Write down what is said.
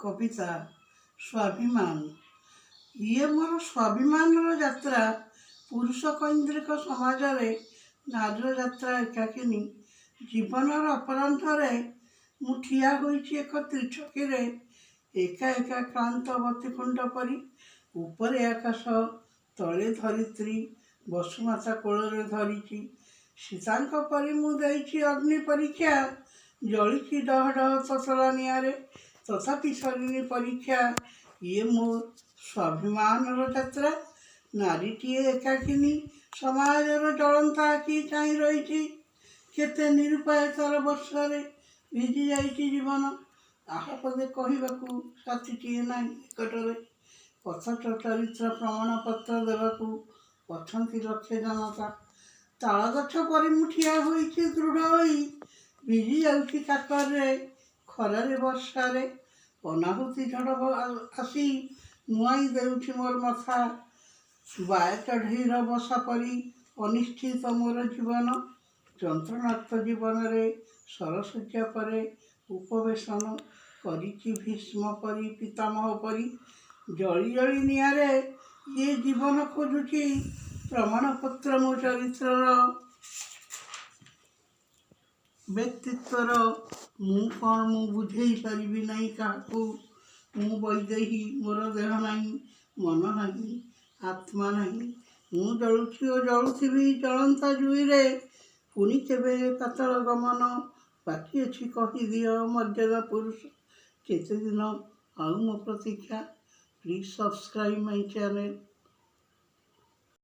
कविता स्वाभिमान। ये मोर स्वाभिमान यात्रा पुरुष कैन्द्रिक समाज नार यात्रा एकाकिनी जीवन अपराह्न ठिया होइछि एक त्रिछकी एका एका क्लांत बतीकुंड परी उपरे आकाश तले धरित्री वसुमाता कोଳରେ धरिछि सीतांक परी मु देइछि अग्नि परीक्षा जलिछि डह डह ततला निआरे तथापि सरिनी परीक्षा। ये मोर स्वाभिमान यात्रा नारीटीए एकाकिनी समाजर जलंता आखि चाहि रही केते निरुपायतार वर्षारे भिजी जाइछि जीवन आह पदे कहवाकू साथीटीए नाही निकटरे पथच चरित्र प्रमाण पत्र देवाकू अछंती लक्षे जनता ताल गछ परी मु ठिया होइछि दृढ़ होई भिजी जाउछि काकरे खरारे वर्षारे अनाहुति झड़ आसी नुआई देउछि मोर मथा बाय चढ़ईर बसा परी अनिश्चित मोर जीवन যন্ত্রণার্থ জীবନରେ ସରଶଯ୍ୟା ପରେ ଉପବେଶନ କରିଛି ଭୀଷ୍ମ ପରି ପିତାମହ ପରି ଜଳି ଜଳି ନିଆଁରେ ଇଏ ଜୀବନ ଖୋଜୁଛି ପ୍ରମାଣପତ୍ର ମୋ ଚରିତ୍ରର ବ୍ୟକ୍ତିତ୍ୱର ମୁଁ କ'ଣ ମୁଁ ବୁଝେଇ ପାରିବି ନାହିଁ କାହାକୁ ମୁଁ ବୈଦେହୀ ମୋର ଦେହ ନାହିଁ ମନ ନାହିଁ ଆତ୍ମା ନାହିଁ ମୁଁ ଜଳୁଛି ଓ ଜଳୁଥିବି ଜଳନ୍ତା ଜୁଇରେ पुणी केबे पातल गमन बाकी अच्छी कहीदियो मर्यादा पुरुष केते दिन आउ मो प्रतीक्षा। Please subscribe my channel.